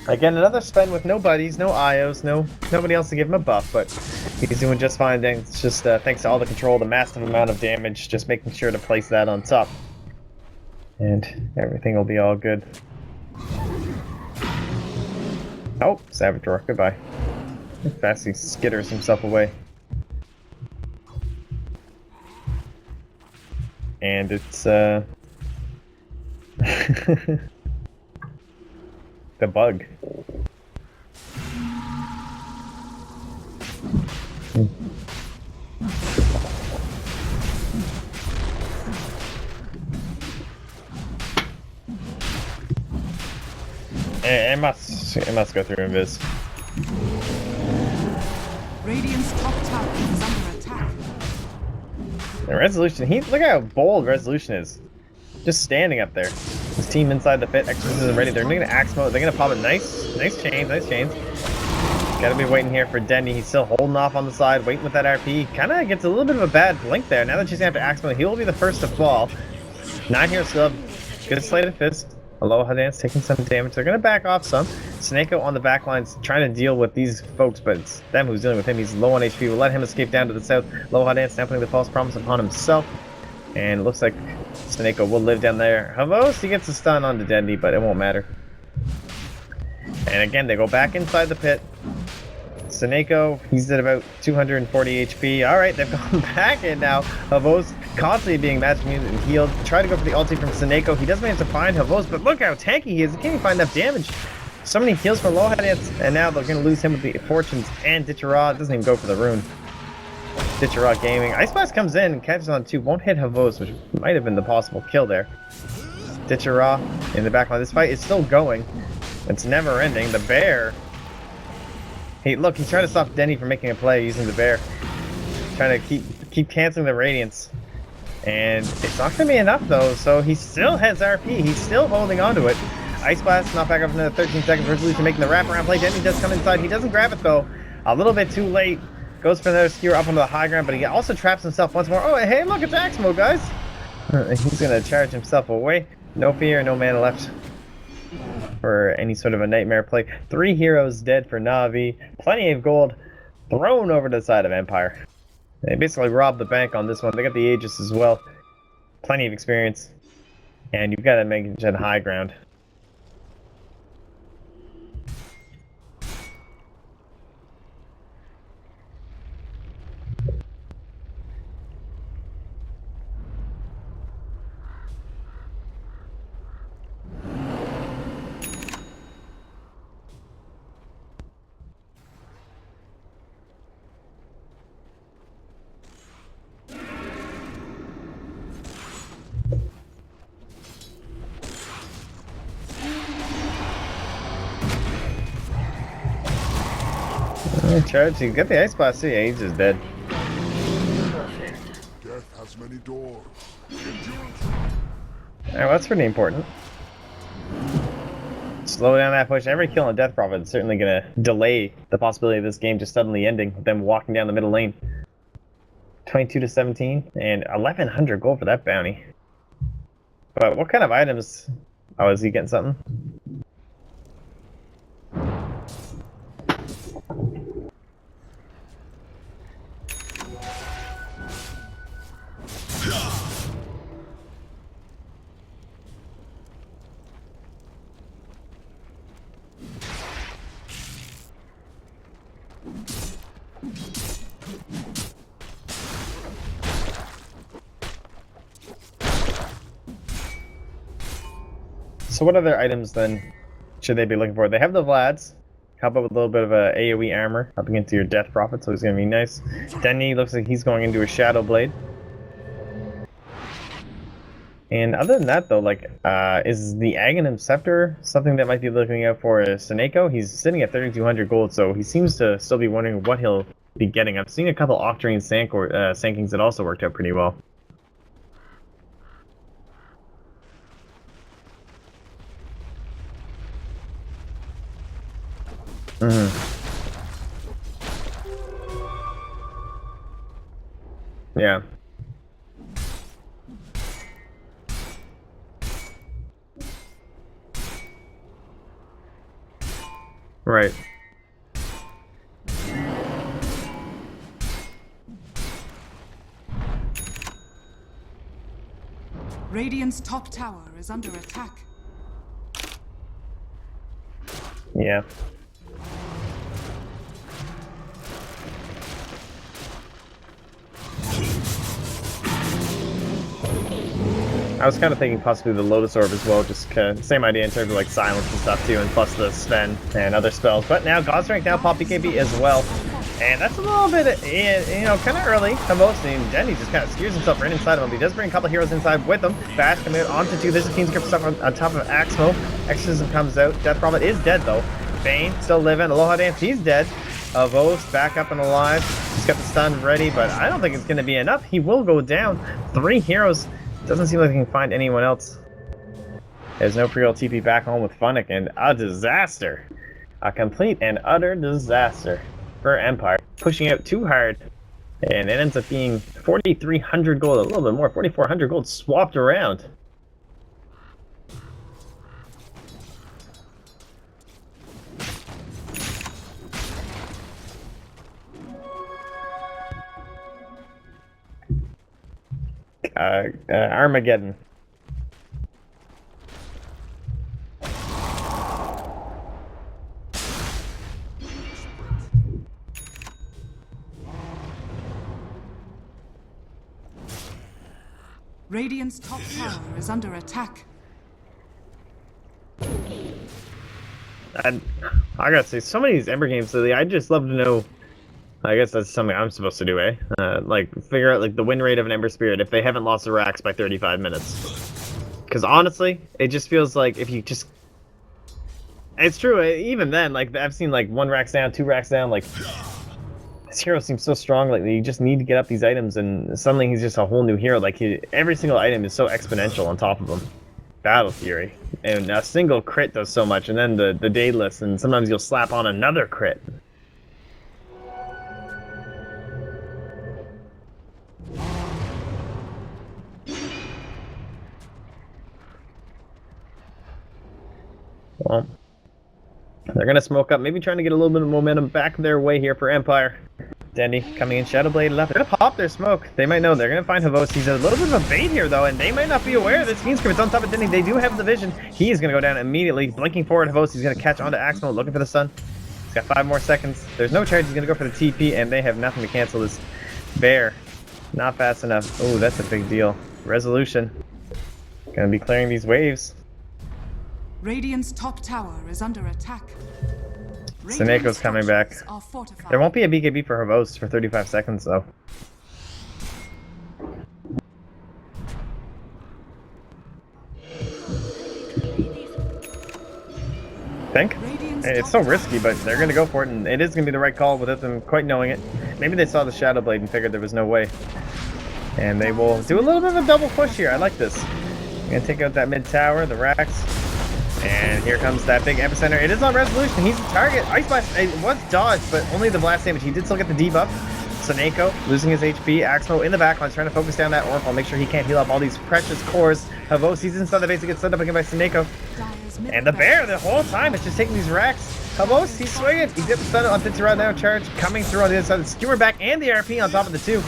Again, another spend with no buddies, no IOs, nobody else to give him a buff, but he's doing just fine. It's just thanks to all the control, the massive amount of damage, just making sure to place that on top. And everything will be all good. Oh, Savage Roar, goodbye. Look how fast he skitters himself away. And it's, the bug. It must go through Invis. Radiant's top tower is under attack. The resolution, look how bold resolution is. Just standing up there. His team inside the pit, exorcism ready. They're gonna axe mode. They're gonna pop a nice chains. Gotta be waiting here for Denny. He's still holding off on the side, waiting with that RP. Kinda gets a little bit of a bad blink there. Now that she's gonna have to axe mode, he will be the first to fall. 9 here still. Good slated fist. Aloha Dance taking some damage. They're gonna back off some. Snako on the back lines trying to deal with these folks, but it's them who's dealing with him. He's low on HP. We'll let him escape down to the south. Aloha Dance now putting the false promise upon himself. And it looks like Snako will live down there. Havos, he gets a stun onto Dendy, but it won't matter. And again, they go back inside the pit. Snako, he's at about 240 HP. Alright, they've gone back in now. Havos constantly being match muted and healed. Try to go for the ulti from Snako. He does manage to find Havos, but look how tanky he is. He can't even find enough damage. So many heals for low hits, and now they're going to lose him with the Fortunes and Ditchera. Doesn't even go for the rune. Ditchera Gaming. Ice Blast comes in and catches on 2. Won't hit Havos, which might have been the possible kill there. Ditchera in the back line. This fight is still going. It's never ending. The bear. Hey, look, he's trying to stop Denny from making a play using the bear. Trying to keep canceling the radiance. And it's not going to be enough, though, so he still has RP. He's still holding on to it. Ice Blast, not back up for another 13 seconds. Resolution making the wraparound play. Denny does come inside. He doesn't grab it, though. A little bit too late. Goes for another skewer up onto the high ground, but he also traps himself once more. Oh, hey, look, it's axe mode, guys. He's going to charge himself away. No fear, no mana left for any sort of a nightmare play. 3 heroes dead for NaVi. Plenty of gold thrown over to the side of Empire. They basically robbed the bank on this one. They got the Aegis as well. Plenty of experience. And you've got to make it high ground. Charge, you get the Ice Blast too. Yeah, he's just dead. Death has many doors. Endurance. Alright, well, that's pretty important. Slow down that push. Every kill on Death Prophet is certainly going to delay the possibility of this game just suddenly ending with them walking down the middle lane. 22 to 17 and 1100 gold for that bounty. But what kind of items? Oh, is he getting something? So what other items then should they be looking for? They have the Vlads. Help out with a little bit of a AoE armor, helping into your Death Prophet, so he's going to be nice. Denny looks like he's going into a Shadow Blade. And other than that, though, like, is the Aghanim Scepter something that might be looking out for Seneko? He's sitting at 3,200 gold, so he seems to still be wondering what he'll be getting. I've seen a couple Octarine Sankings that also worked out pretty well. Yeah. Right. Radiant's top tower is under attack. Yeah. I was kind of thinking possibly the Lotus Orb as well, just same idea in terms of like silence and stuff too, and plus the Sven and other spells. But now God's Rank now pop BKB as well, and that's a little bit, you know, kind of early. Most, and Denny just kind of skews himself right inside of him. He does bring a couple heroes inside with him. Bash coming out onto 2. There's a King's Grip stuff on top of Axmo. Exorcism comes out. Death Prophet is dead though. Bane still living. Aloha Dance, he's dead. Avos back up and alive. He's got the stun ready, but I don't think it's going to be enough. He will go down. 3 heroes. Doesn't seem like he can find anyone else. There's no pre-roll TP back home with Funnick, and a disaster. A complete and utter disaster for Empire. Pushing out too hard, and it ends up being 4,300 gold, a little bit more, 4,400 gold swapped around. Armageddon. Radiant's top tower is under attack. I gotta say, so many of these Ember games lately, I'd just love to know. I guess that's something I'm supposed to do, eh? Like, figure out like the win rate of an Ember Spirit if they haven't lost the racks by 35 minutes. Because honestly, it just feels like if you just... It's true, even then, like, I've seen like 1 racks down, 2 racks down, like... This hero seems so strong lately, you just need to get up these items and suddenly he's just a whole new hero. Like, every single item is so exponential on top of him. Battle Fury. And a single crit does so much, and then the Daedalus, and sometimes you'll slap on another crit. Well, they're going to smoke up, maybe trying to get a little bit of momentum back their way here for Empire. Dendy coming in, Shadowblade left. They're going to pop their smoke. They might know. They're going to find Havos. He's a little bit of a bait here, though, and they might not be aware that King's Grip is on top of Dendy. They do have the vision. He is going to go down immediately. Blinking forward, Havos. He's going to catch onto Axmo, looking for the stun. He's got 5 more seconds. There's no charge. He's going to go for the TP, and they have nothing to cancel this bear. Not fast enough. Oh, that's a big deal. Resolution. Going to be clearing these waves. Radiant's top tower is under attack. Seneco's coming back. There won't be a BKB for Havos for 35 seconds, though. Think? It's so risky, but they're going to go for it, and it is going to be the right call without them quite knowing it. Maybe they saw the Shadowblade and figured there was no way. And they will do a little bit of a double push here. I like this. Going to take out that mid tower, the racks. And here comes that big epicenter. It is on resolution. He's the target. Ice Blast, it was dodged, but only the blast damage. He did still get the debuff. Seneko losing his HP. Axmo in the backline trying to focus down that Oracle. Make sure he can't heal up all these precious cores. Havos, he's inside the base. He gets set up again by Seneko. And the bear, the whole time, it's just taking these racks. Havos, he's swinging. He's got the stun on Vincere now. Charge coming through on the other side. The skewer back and the RP on top of the 2.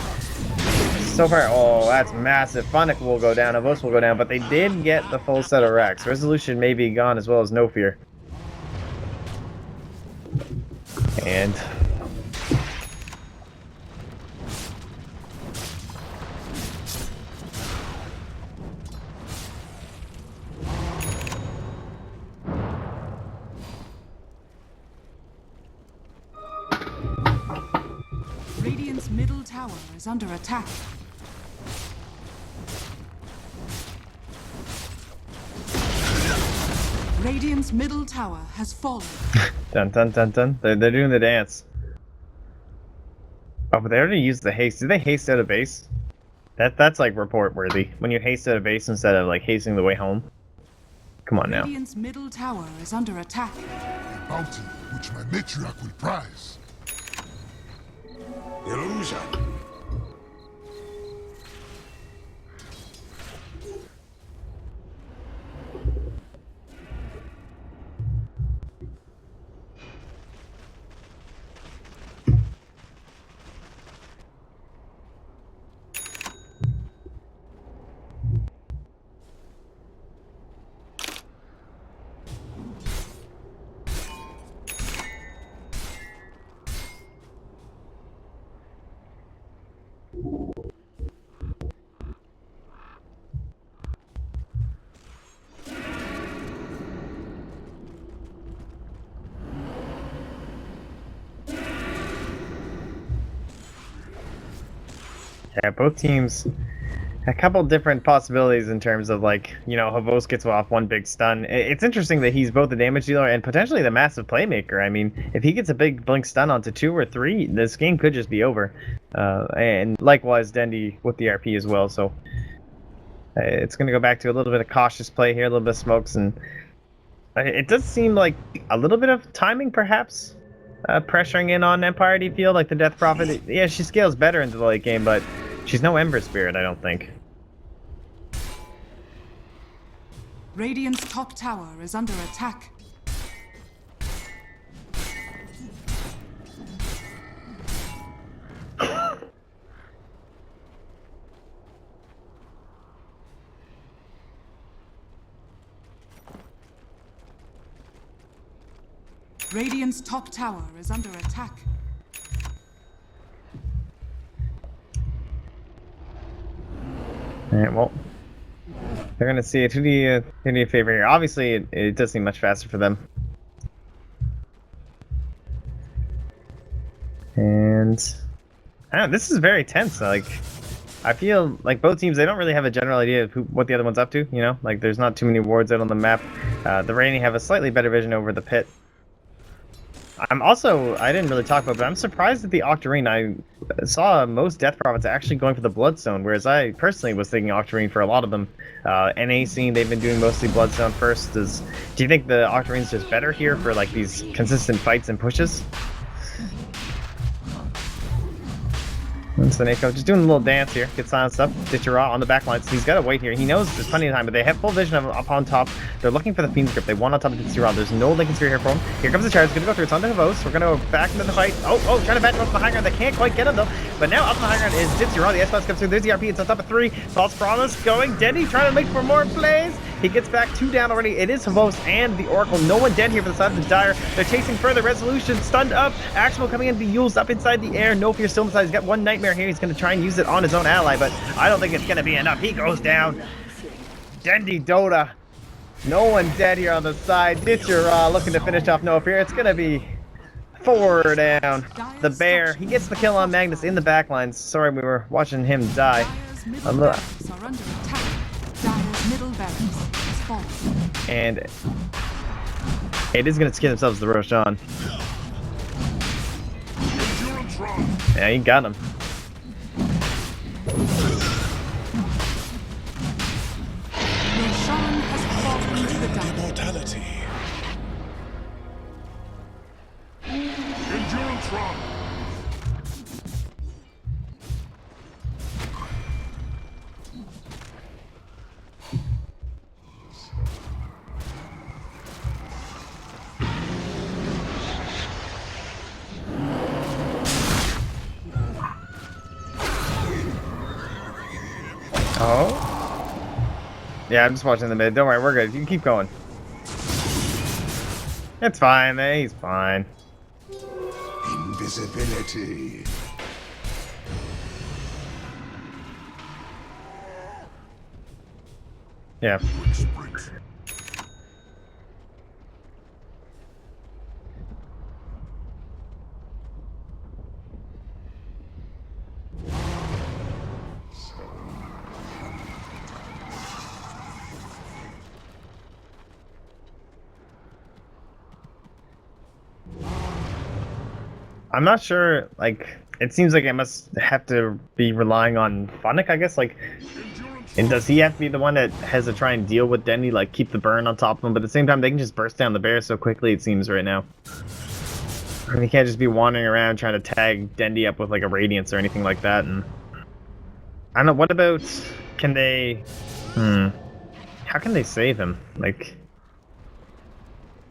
So far, oh, that's massive. Funnick will go down, Avos will go down, but they did get the full set of racks. Resolution may be gone as well as No Fear. And... Radiant's middle tower is under attack. Radiant's middle tower has fallen. Dun dun dun dun. They're doing the dance. Oh, but they already used the haste. Did they haste out of base? That's like report worthy. When you haste out of base instead of like hasting the way home. Come on now. Radiant's middle tower is under attack. A bounty which my matriarch will prize. Illusion. Yeah, both teams a couple different possibilities in terms of like, you know, Havos gets off one big stun. It's interesting that he's both the damage dealer and potentially the massive playmaker. I mean, if he gets a big blink stun onto 2 or 3, this game could just be over. And likewise, Dendi with the RP as well. So it's going to go back to a little bit of cautious play here, a little bit of smokes, and it does seem like a little bit of timing, perhaps, pressuring in on Empire. Do you feel like the Death Prophet? Yeah, she scales better into the late game, but she's no Ember Spirit, I don't think. Radiant's top tower is under attack. Radiant's top tower is under attack. Alright, well, they're going to see it. Who do you favor here? Obviously, it does seem much faster for them. And I don't know, this is very tense. Like, I feel like both teams, they don't really have a general idea of what the other one's up to, you know? Like, there's not too many wards out on the map. The Rainy have a slightly better vision over the pit. I didn't really talk about it, but I'm surprised at the Octarine. I saw most Death Prophets actually going for the Bloodstone, whereas I personally was thinking Octarine for a lot of them. NA scene, they've been doing mostly Bloodstone first. Do you think the Octarine's just better here for like these consistent fights and pushes? That's the Nako just doing a little dance here. Get silenced up. Ditchera on the back line. So he's got to wait here. He knows there's plenty of time, but they have full vision of him up on top. They're looking for the Fiend's Grip. They want on top of Ditchera. There's no Lincoln Sphere here for him. Here comes the charge. It's going to go through. It's on the Havos. We're going to go back into the fight. Oh, trying to back up the high ground. They can't quite get him, though. But now up on the high ground is Ditchera. The S-Boss comes through. There's the RP. It's on top of 3. False Promise going. Denny trying to make for more plays. He gets back 2 down already. It is Havos and the Oracle. No one dead here for the side of the Dire. They're chasing further. Resolution stunned up. Axel coming in. The Yule's up inside the air. No Fear still inside. He's got 1 Nightmare here. He's going to try and use it on his own ally, but I don't think it's going to be enough. He goes down. Dendi Dota. No one dead here on the side. Ditchera looking to finish off No Fear. It's going to be 4 down. The Bear. He gets the kill on Magnus in the backlines. Sorry, we were watching him die. Dire's middle barracks are under attack. Dire's middle barracks is falling. And it is going to skin themselves the Roshan. Yeah, he got him. Roshan has fallen to the Dire. Mortality. Endurance run. Oh? Yeah, I'm just watching the mid. Don't worry, we're good. You can keep going. It's fine, he's fine. Invisibility. Yeah. Quick sprint. I'm not sure, like, it seems like I must have to be relying on Funnick, I guess, like, and does he have to be the one that has to try and deal with Dendy, like, keep the burn on top of him, but at the same time, they can just burst down the bear so quickly, it seems, right now. And he can't just be wandering around trying to tag Dendy up with, like, a Radiance or anything like that, and... I don't know, what about... Can they... How can they save him? Like...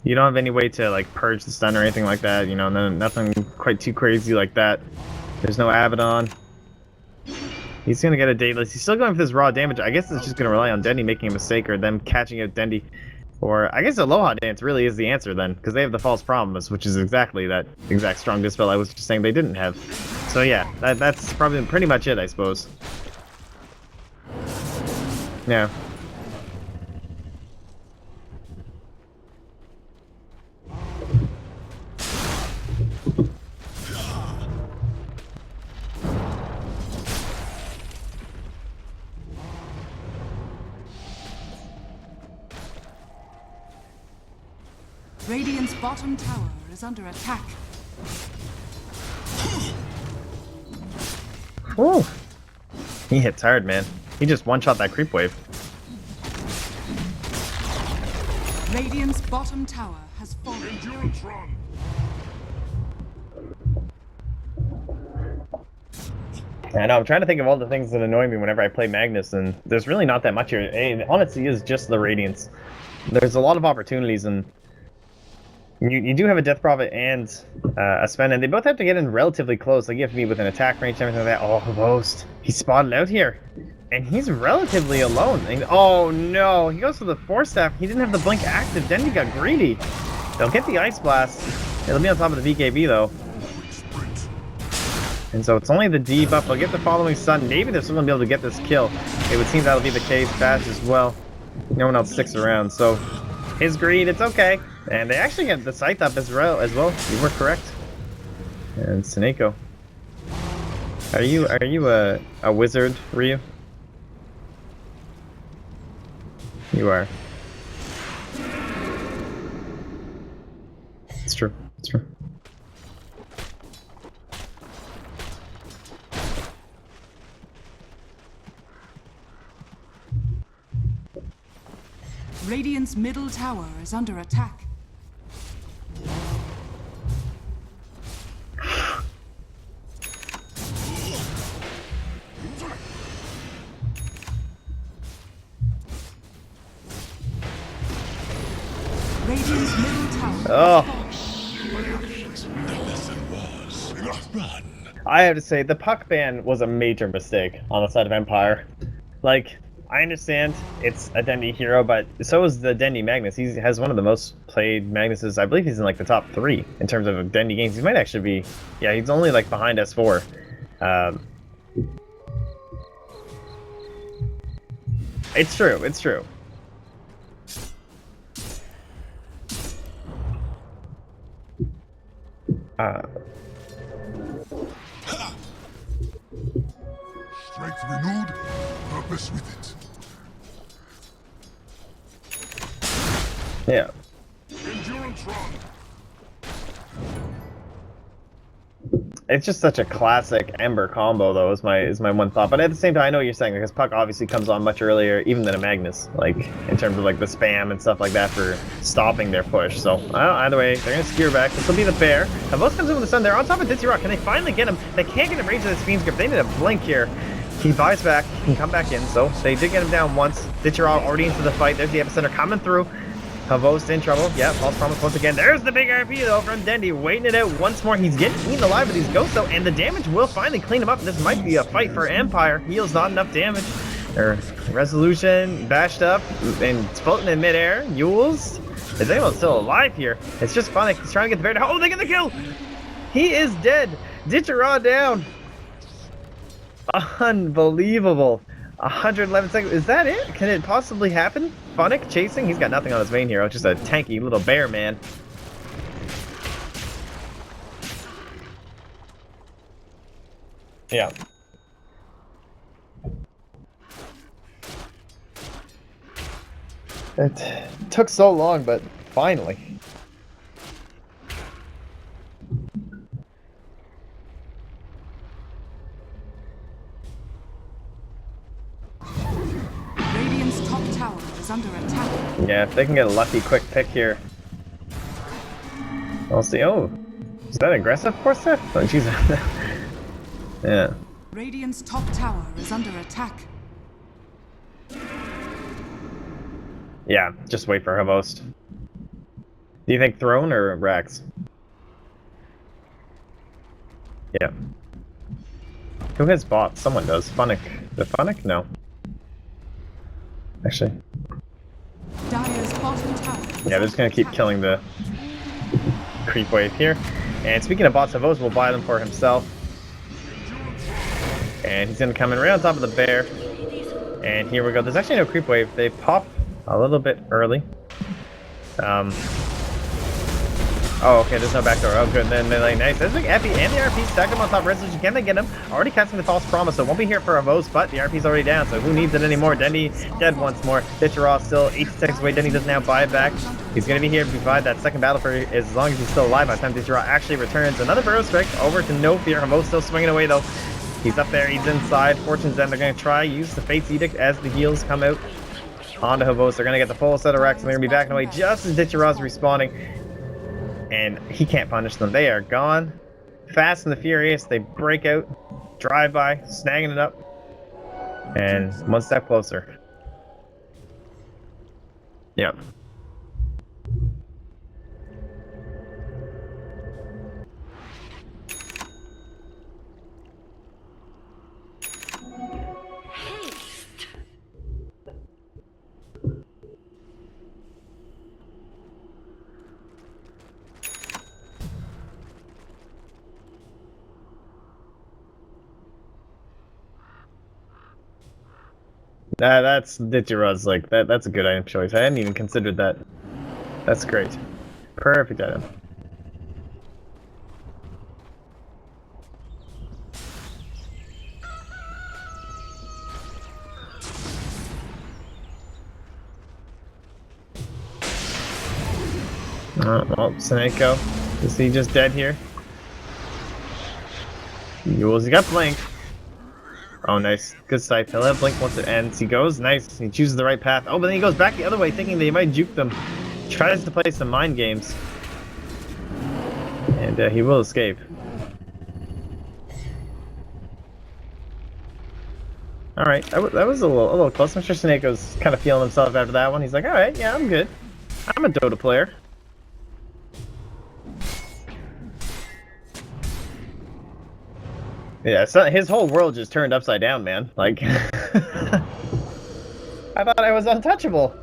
You don't have any way to, like, purge the stun or anything like that, you know, nothing quite too crazy like that. There's no Abaddon. He's gonna get a Dateless. He's still going for this raw damage. I guess it's just gonna rely on Dendy making a mistake or them catching out Dendy. Or, I guess Aloha Dance really is the answer then, because they have the False Promise, which is exactly that exact Strong Dispel I was just saying they didn't have. So yeah, that's probably pretty much it, I suppose. Yeah. Radiant's bottom tower is under attack. Ooh. He hits hard, man. He just one-shot that creep wave. Radiant's bottom tower has fallen. Endurance run. I know, I'm trying to think of all the things that annoy me whenever I play Magnus, and there's really not that much here. It honestly is just the Radiance. There's a lot of opportunities, and you do have a Death Prophet and a Sven, and they both have to get in relatively close. Like, you have to be within attack range and everything like that. Oh, Host. He's spotted out here. And he's relatively alone. And, oh, no. He goes for the Force Staff. He didn't have the Blink active. Dendy got greedy. They'll get the Ice Blast. It'll be on top of the VKB, though. And so it's only the debuff. They'll get the following Sun. Maybe they're still going to be able to get this kill. It would seem that'll be the case. Fast as well. No one else sticks around. So his greed, it's okay. And they actually get the Scythe up as well. You were correct. And Seneko. Are you a wizard, Ryu? You are. It's true. It's true. Radiant's middle tower is under attack. Radiant's middle tower. Oh. I have to say, the puck ban was a major mistake on the side of Empire. Like, I understand it's a Dendy hero, but so is the Dendy Magnus. He has one of the most played Magnuses. I believe he's in like the top 3 in terms of Dendy games. He might actually be, yeah, he's only like behind S4. It's true, it's true. Strength renewed, purpose with it. Yeah. Endurance run. It's just such a classic Ember combo, though, is my one thought. But at the same time, I know what you're saying, because Puck obviously comes on much earlier, even than a Magnus, like, in terms of, like, the spam and stuff like that for stopping their push. So, either way, they're going to skewer back. This will be the bear. Now, both comes in with the Sun. They're on top of Ditsy Rock. Can they finally get him? They can't get him range of this Fiend's Grip. They need a blink here. He buys back. He can come back in. So, they did get him down once. Ditsy Rock already into the fight. There's the Epicenter coming through. Havost in trouble. Yeah, false promise once again. There's the big RP though from Dendy, waiting it out once more. He's getting eaten alive with these ghosts though, and the damage will finally clean him up. This might be a fight for Empire. Heals not enough damage. Or Resolution bashed up and floating in midair. Yules. Is anyone still alive here? It's just funny. He's trying to get the bear. Oh, they get the kill! He is dead. Ditcheraw down. Unbelievable. 111 seconds. Is that it? Can it possibly happen? Funnick chasing? He's got nothing on his main hero. Just a tanky little bear, man. Yeah. It took so long, but finally. is under attack. Yeah, if they can get a lucky quick pick here. We'll see. Oh, is that aggressive force set? Oh, jeez. Yeah. Radiant's top tower is under attack. Yeah, just wait for her most. Do you think Throne or Rax? Yeah. Who has bot? Someone does. Funnick. The Funnick? No. Actually. Dire's bottom tower. Yeah, they're just gonna keep killing the creep wave here. And speaking of bots, Savos will buy them for himself. And he's gonna come in right on top of the bear. And here we go. There's actually no creep wave. They pop a little bit early. Oh, okay, there's no backdoor. Oh, good. Then melee, nice. There's like Epi and the RP stacked him on top. Resolution. Can they get him? Already casting the false promise, so won't be here for a Vos, but the RP's already down, so who needs it anymore? Dendy dead once more. Vincere still 8 seconds away. Dendy does now buy back. He's going to be here to provide that second battle for as long as he's still alive by the time Vincere actually returns. Another Burrow Strike over to no fear. Vos still swinging away though. He's up there, he's inside. Fortune's End. They're going to try use the Fate's Edict as the heals come out onto Havos. They're going to get the full set of Rex, and they're going to be backing away just as Vincire's respawning. And he can't punish them. They are gone. Fast and the Furious, they break out, drive by, snagging it up, and one step closer. Yep. That's Vincire's like that's a good item choice. I hadn't even considered that. That's great. Perfect item. Well, Seneko. Is he just dead here? Well, he got Blink. Oh, nice. Good sight. He'll have Blink once it ends. He goes. Nice. He chooses the right path. Oh, but then he goes back the other way, thinking that he might juke them. Tries to play some mind games. And he will escape. Alright, that was a little close. I'm sure Seneco's kind of feeling himself after that one. He's like, alright, yeah, I'm good. I'm a Dota player. Yeah, so his whole world just turned upside down, man. Like, I thought I was untouchable.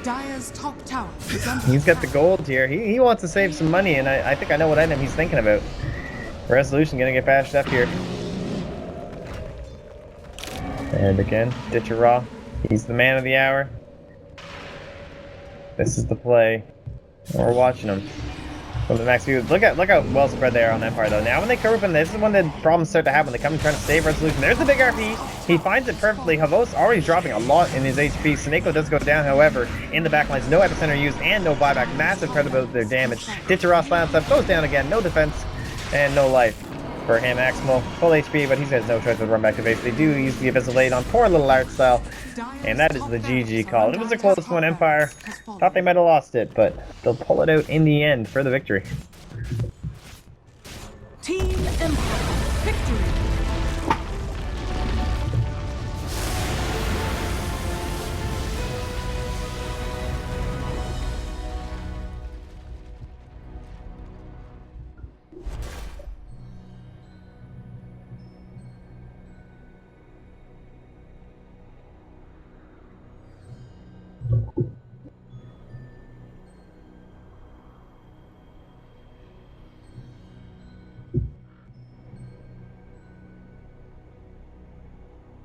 Dire's top tower is under He's got the attack. gold here. He wants to save some money, and I think I know what item he's thinking about. Resolution gonna get bashed up here. And again, Vincere. He's the man of the hour. This is the play. We're watching him. From the max view. Look how well spread they are on Empire though. Now when they come up, and this is when the problems start to happen. They come and try to save Resolution. There's the big RP. He finds it perfectly. Havos already dropping a lot in his HP. Seneko does go down, however, in the backlines. No epicenter used and no buyback. Massive credit about their damage. Vincere slams up, goes down again. No defense and no life for him. Maximal full HP, but he has no choice but to run back to base. They do use the Abyssal Blade on poor little art style. And that is the GG call. It was a close one, Empire. Thought they might have lost it, but they'll pull it out in the end for the victory. Team Empire victory.